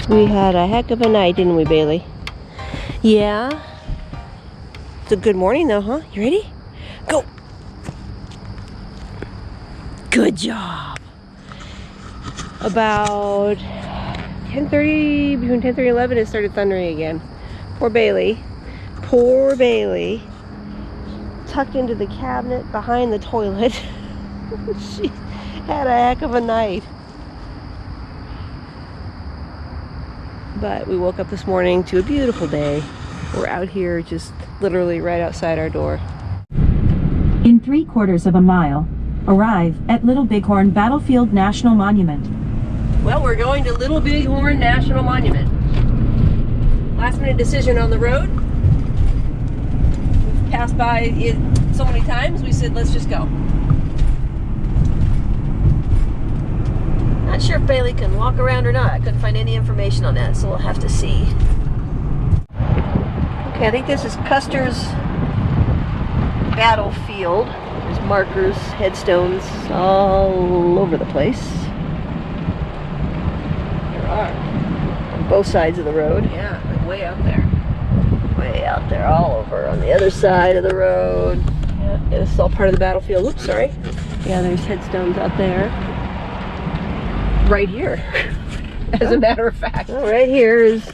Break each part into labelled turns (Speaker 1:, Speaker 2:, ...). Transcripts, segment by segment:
Speaker 1: We had a heck of a night, didn't we, Bailey? Yeah. It's a good morning though, huh? You ready? Go! Good job! About 10:30, between 10:30 and 11, it started thundering again. Poor Bailey. Poor Bailey. Tucked into the cabinet behind the toilet. She had a heck of a night. But we woke up this morning to a beautiful day. We're out here just literally right outside our door.
Speaker 2: In 3/4 of a mile, arrive at Little Bighorn Battlefield National Monument.
Speaker 1: Well, we're going to Little Bighorn National Monument. Last minute decision on the road. We've passed by it so many times, we said let's just go. Not sure if Bailey can walk around or not. I couldn't find any information on that, so we'll have to see. Okay, I think this is Custer's battlefield. There's markers, headstones all over the place. There are. On both sides of the road. Yeah, like way out there. Way out there, all over on the other side of the road. Yeah, this is all part of the battlefield. Oops, sorry. Yeah, there's headstones out there. Right here, as a matter of fact. Well, right here is,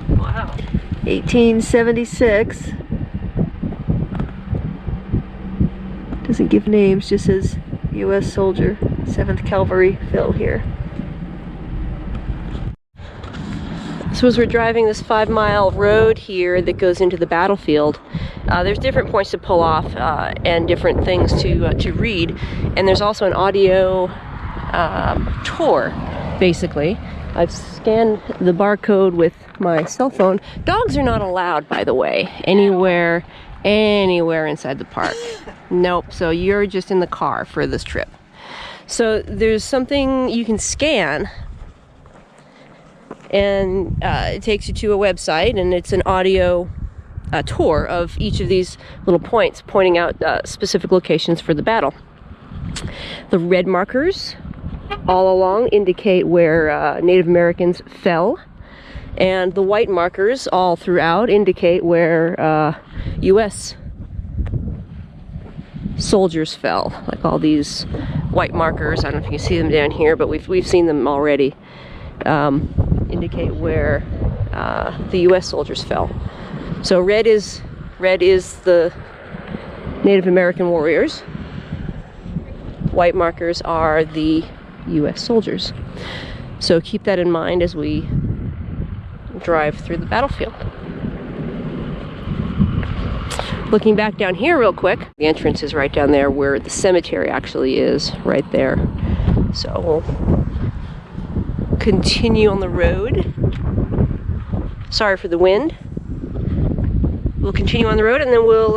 Speaker 1: wow, 1876. Doesn't give names, just says U.S. soldier, 7th Cavalry fell here. So as we're driving this 5-mile road here that goes into the battlefield, there's different points to pull off and different things to read, and there's also an audio tour, basically. I've scanned the barcode with my cell phone. Dogs are not allowed, by the way, anywhere inside the park. Nope, so you're just in the car for this trip. So there's something you can scan, and it takes you to a website, and it's an audio tour of each of these little points, pointing out specific locations for the battle. The red markers all along indicate where Native Americans fell, and the white markers all throughout indicate where U.S. soldiers fell. Like all these white markers, I don't know if you can see them down here, but we've seen them already, indicate where the U.S. soldiers fell. So red is the Native American warriors. White markers are the U.S. soldiers. So keep that in mind as we drive through the battlefield. Looking back down here real quick, the entrance is right down there where the cemetery actually is, right there. So we'll continue on the road. Sorry for the wind. We'll continue on the road, and then we'll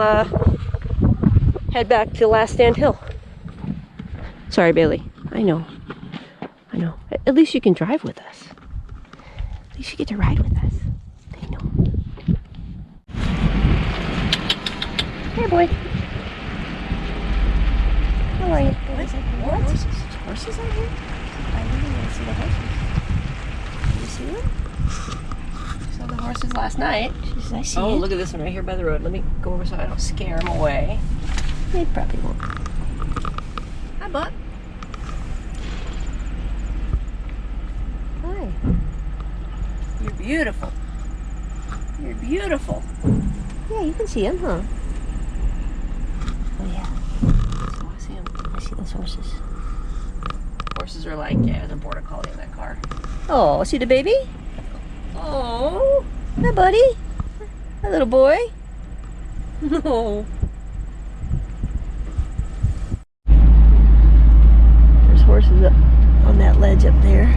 Speaker 1: head back to Last Stand Hill. Sorry, Bailey. I know. At least you can drive with us. At least you get to ride with us. I know. Here, boy. How are you? What? Horses out here? I really want to see the horses. Did you see them? I saw the horses last night. Jeez, I see it. Look at this one right here by the road. Let me go over so I don't scare them away. They probably won't. Hi, Buck. Hi. You're beautiful. You're beautiful. Yeah, you can see him, huh? Oh, yeah. So I see him. I see those horses. Horses are like, yeah, there's a border collie in that car. Oh, see the baby? Oh, hi, buddy. Hi, little boy. No. There's horses up on that ledge up there.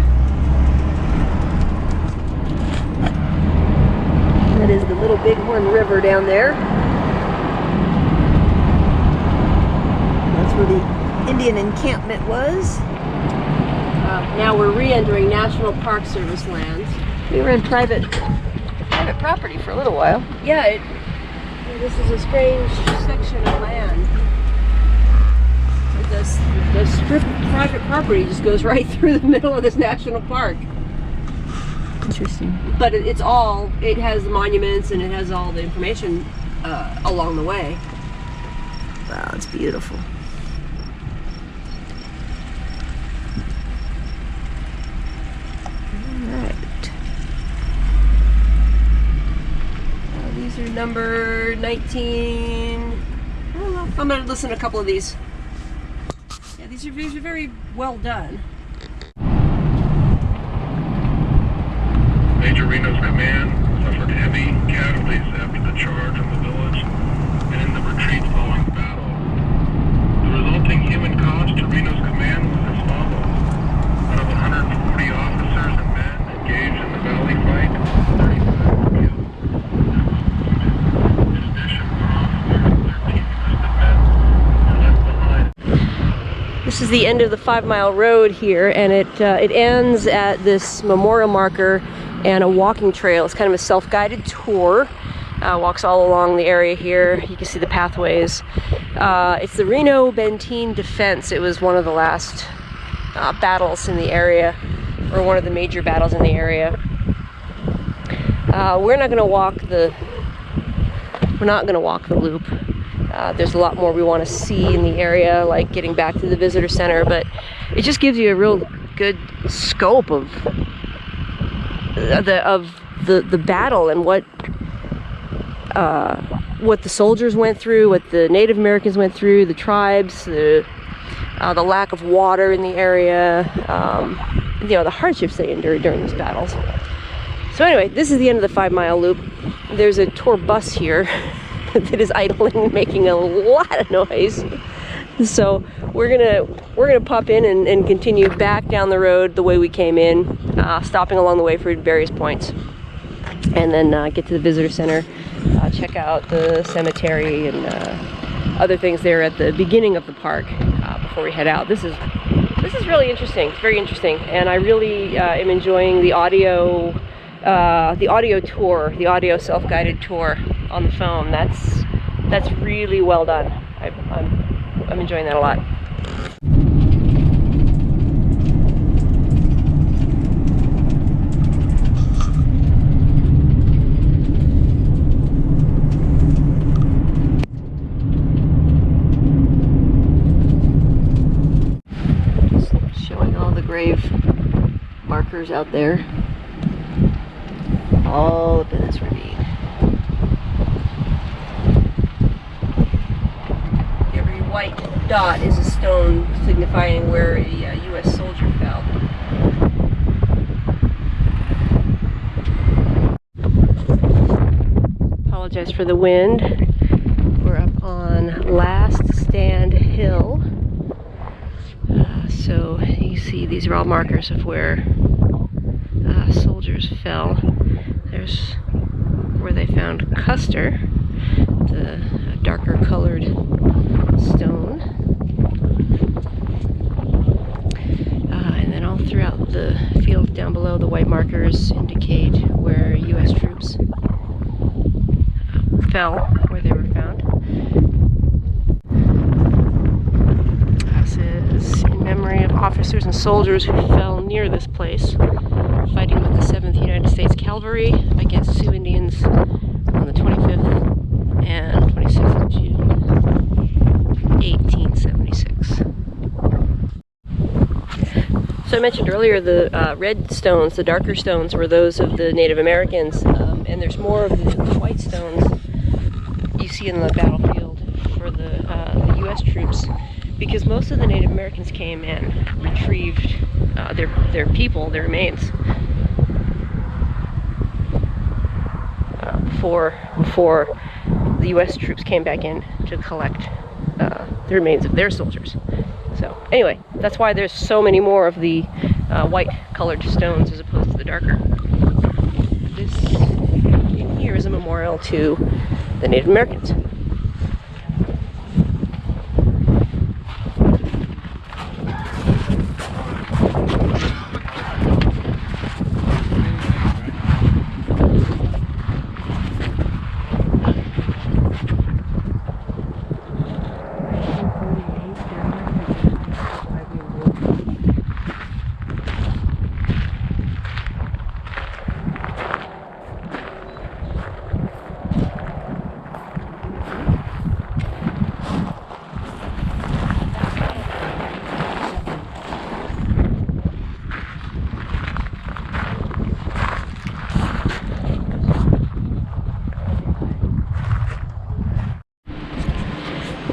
Speaker 1: That is the Little Bighorn River down there. That's where the Indian encampment was. Now we're re-entering National Park Service lands. We were in private property for a little while. Yeah, this is a strange section of land. The strip of private property just goes right through the middle of this national park.
Speaker 2: Interesting.
Speaker 1: But it has the monuments and it has all the information along the way. Wow, it's beautiful. Alright. These are number 19. I don't know. I'm going to listen to a couple of these. Yeah, these are very well done.
Speaker 3: Major Reno's command suffered heavy casualties after the charge on the village and in the retreat following the battle. The resulting human cost to Reno's command was as follows. Out of 140 officers and men engaged in the Valley fight, 35 were killed. In addition, one officer and 13 enlisted men were left behind.
Speaker 1: This is the end of the 5-mile road here, and it ends at this memorial marker and a walking trail. It's kind of a self-guided tour. Walks all along the area here. You can see the pathways. It's the Reno-Benteen Defense. It was one of the last battles in the area, or one of the major battles in the area. We're not going to walk the loop. There's a lot more we want to see in the area, like getting back to the visitor center, but it just gives you a real good scope of the battle and what the soldiers went through, what the Native Americans went through, the tribes, the lack of water in the area, the hardships they endured during these battles. So anyway, this is the end of the 5-mile loop. There's a tour bus here that is idling, making a lot of noise. So we're gonna pop in and continue back down the road the way we came in, stopping along the way for various points, and then get to the visitor center, check out the cemetery and other things there at the beginning of the park before we head out. This is really interesting. It's very interesting, and I really am enjoying the audio tour, the audio self-guided tour on the phone. That's really well done. I'm enjoying that a lot. Just showing all the grave markers out there, all up in this ravine. White dot is a stone signifying where a U.S. soldier fell. Apologize for the wind. We're up on Last Stand Hill. So you see these are all markers of where soldiers fell. There's where they found Custer, the darker colored stone, and then all throughout the field down below, the white markers indicate where U.S. troops fell, where they were found. This is in memory of officers and soldiers who fell near this place, fighting with the 7th United States Cavalry against Sioux Indians on the 25th and 26th of June. 1876. So I mentioned earlier the red stones, the darker stones, were those of the Native Americans, and there's more of the white stones you see in the battlefield for the U.S. troops, because most of the Native Americans came and retrieved their people, their remains, before the U.S. troops came back in to collect the remains of their soldiers. So anyway, that's why there's so many more of the white colored stones as opposed to the darker. This in here is a memorial to the Native Americans.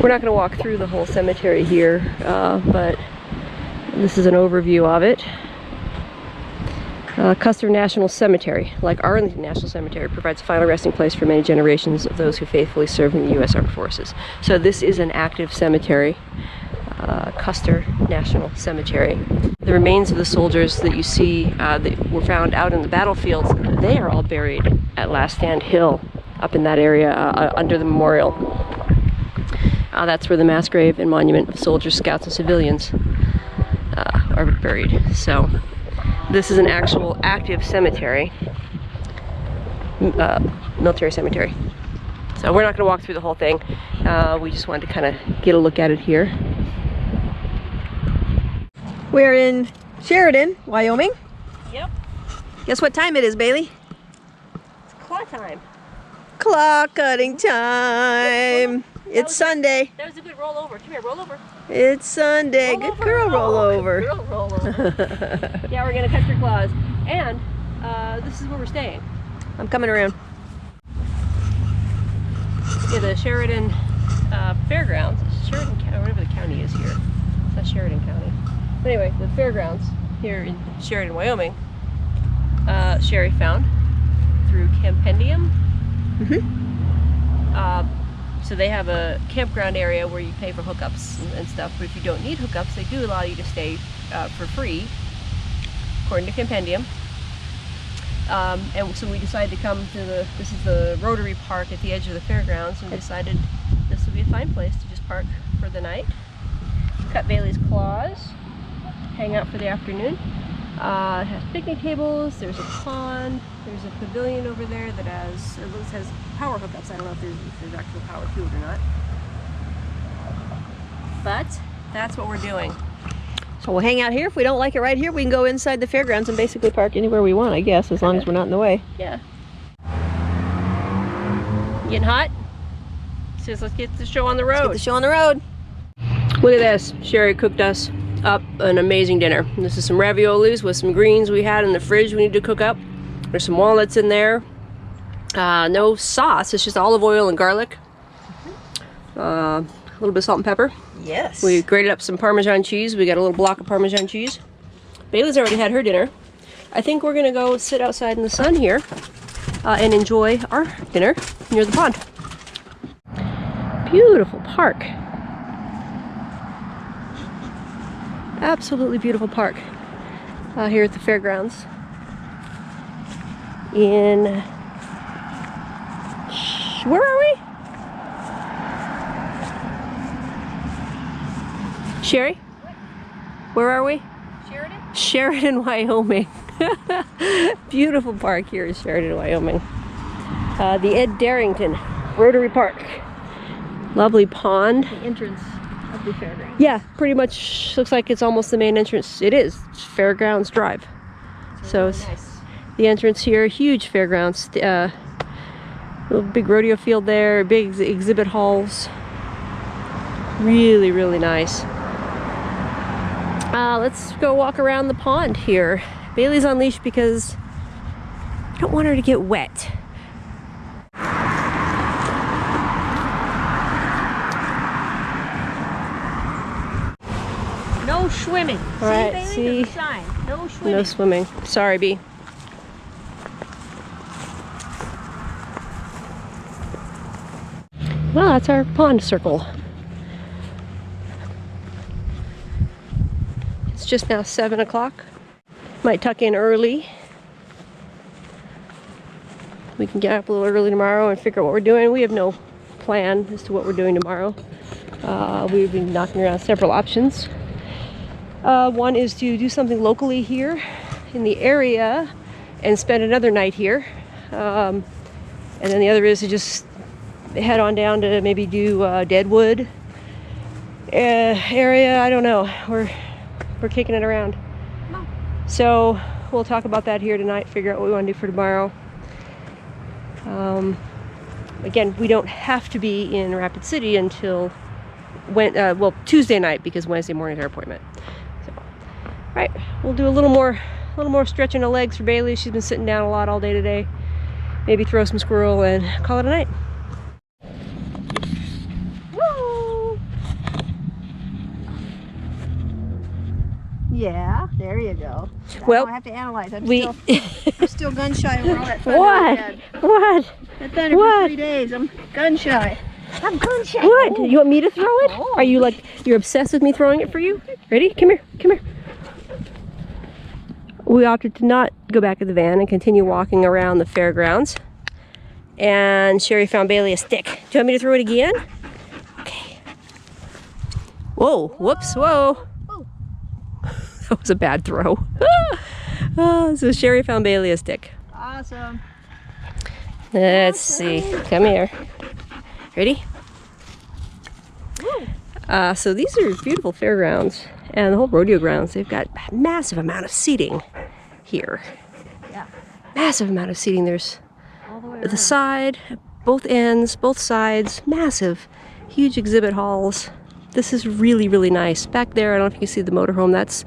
Speaker 1: We're not going to walk through the whole cemetery here, but this is an overview of it. Custer National Cemetery, like Arlington National Cemetery, provides a final resting place for many generations of those who faithfully served in the U.S. Armed Forces. So this is an active cemetery, Custer National Cemetery. The remains of the soldiers that you see that were found out in the battlefields, they are all buried at Last Stand Hill, up in that area under the memorial. That's where the mass grave and monument of soldiers, scouts, and civilians are buried. So this is an actual active cemetery, military cemetery. So we're not going to walk through the whole thing. We just wanted to kind of get a look at it here.
Speaker 4: We're in Sheridan, Wyoming.
Speaker 1: Yep,
Speaker 4: Guess what time it is, Bailey?
Speaker 1: it's clock time.
Speaker 4: Clock cutting time. It's Sunday.
Speaker 1: That was a good roll over. Come here, roll over.
Speaker 4: It's Sunday.
Speaker 1: Roll
Speaker 4: Good
Speaker 1: over,
Speaker 4: girl, roll over.
Speaker 1: Good girl, roll over. Yeah, we're going to cut your claws. And this is where we're staying.
Speaker 4: I'm coming around.
Speaker 1: Yeah, the Sheridan Fairgrounds. Sheridan County, whatever the county is here. It's not Sheridan County. But anyway, the fairgrounds here in Sheridan, Wyoming, Sherry found through Campendium. So they have a campground area where you pay for hookups and stuff, but if you don't need hookups, they do allow you to stay for free, according to Campendium. And so we decided to come to this is the Rotary Park at the edge of the fairgrounds, and decided this would be a fine place to just park for the night. Cut Bailey's claws, hang out for the afternoon. It has picnic tables, there's a pond, there's a pavilion over there that has power hookups. I don't know if there's actual power to it or not. But that's what we're doing.
Speaker 4: So we'll hang out here. If we don't like it right here, we can go inside the fairgrounds and basically park anywhere we want, I guess, as long as we're not in the way.
Speaker 1: Yeah. Getting hot? Says let's get the show on the road.
Speaker 4: Let's get the show on the road.
Speaker 1: Look at this. Sherry cooked us up an amazing dinner. This is some raviolis with some greens we had in the fridge we need to cook up. There's some walnuts in there. No sauce, it's just olive oil and garlic. A little bit of salt and pepper.
Speaker 4: Yes.
Speaker 1: We grated up some Parmesan cheese. We got a little block of Parmesan cheese. Bailey's already had her dinner. I think we're gonna go sit outside in the sun here and enjoy our dinner near the pond. Beautiful park. Absolutely beautiful park here at the fairgrounds in, where are we? Sherry? Where are we?
Speaker 4: Sheridan?
Speaker 1: Sheridan, Wyoming. Beautiful park here in Sheridan, Wyoming. The Ed Darrington Rotary Park. Lovely pond.
Speaker 4: The entrance of the fairgrounds.
Speaker 1: Yeah, pretty much looks like it's almost the main entrance. It is. It's Fairgrounds Drive. So it's
Speaker 4: nice.
Speaker 1: The entrance here, huge fairgrounds. Little big rodeo field there, big exhibit halls. Really, really nice. Let's go walk around the pond here. Bailey's on leash because I don't want her to get wet.
Speaker 4: No swimming.
Speaker 1: All right,
Speaker 4: Bailey?
Speaker 1: see?
Speaker 4: There's a sign. No swimming.
Speaker 1: No swimming. Sorry, Bee. Well, that's our pond circle. It's just now 7 o'clock. Might tuck in early. We can get up a little early tomorrow and figure out what we're doing. We have no plan as to what we're doing tomorrow. We've been knocking around several options. One is to do something locally here in the area and spend another night here. And then the other is to just head on down to maybe do Deadwood area. I don't know. We're kicking it around. So we'll talk about that here tonight, figure out what we want to do for tomorrow. Again, we don't have to be in Rapid City until Tuesday night, because Wednesday morning is our appointment. So, right, we'll do a little more stretching of legs for Bailey. She's been sitting down a lot all day today. Maybe throw some squirrel and call it a night. Woo!
Speaker 4: Yeah, there you go.
Speaker 1: Well,
Speaker 4: I have to analyze. I'm
Speaker 1: we
Speaker 4: still gun shy over all that thunder.
Speaker 1: what? What?
Speaker 4: That thunder
Speaker 1: What?
Speaker 4: for 3 days. I'm gun shy. I'm gun shy.
Speaker 1: What? You want me to throw it?
Speaker 4: Oh.
Speaker 1: Are you like, you're obsessed with me throwing it for you? Ready? Come here. Come here. We opted to not go back to the van and continue walking around the fairgrounds. And Sherry found Bailey a stick. Do you want me to throw it again? Okay. Whoa. Whoops. Whoa. That was a bad throw. So Sherry found Bailey a stick.
Speaker 4: Awesome.
Speaker 1: Let's see. Come here. Ready? So these are beautiful fairgrounds and the whole rodeo grounds. They've got a massive amount of seating here.
Speaker 4: Yeah.
Speaker 1: Massive amount of seating. There's
Speaker 4: All the way
Speaker 1: the side, both ends, both sides. Massive, huge exhibit halls. This is really, really nice. Back there, I don't know if you can see the motorhome. That's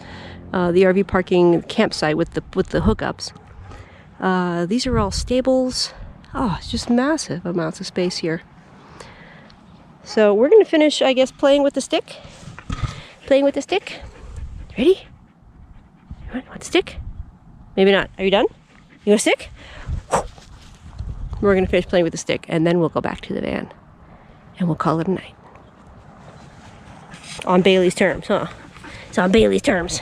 Speaker 1: the RV parking campsite with the hookups. These are all stables. Oh, it's just massive amounts of space here. So we're gonna finish, I guess, playing with the stick. Playing with the stick. Ready? You want the stick? Maybe not. Are you done? You want a stick? We're gonna finish playing with the stick, and then we'll go back to the van, and we'll call it a night. On Bailey's terms, huh? It's on Bailey's terms.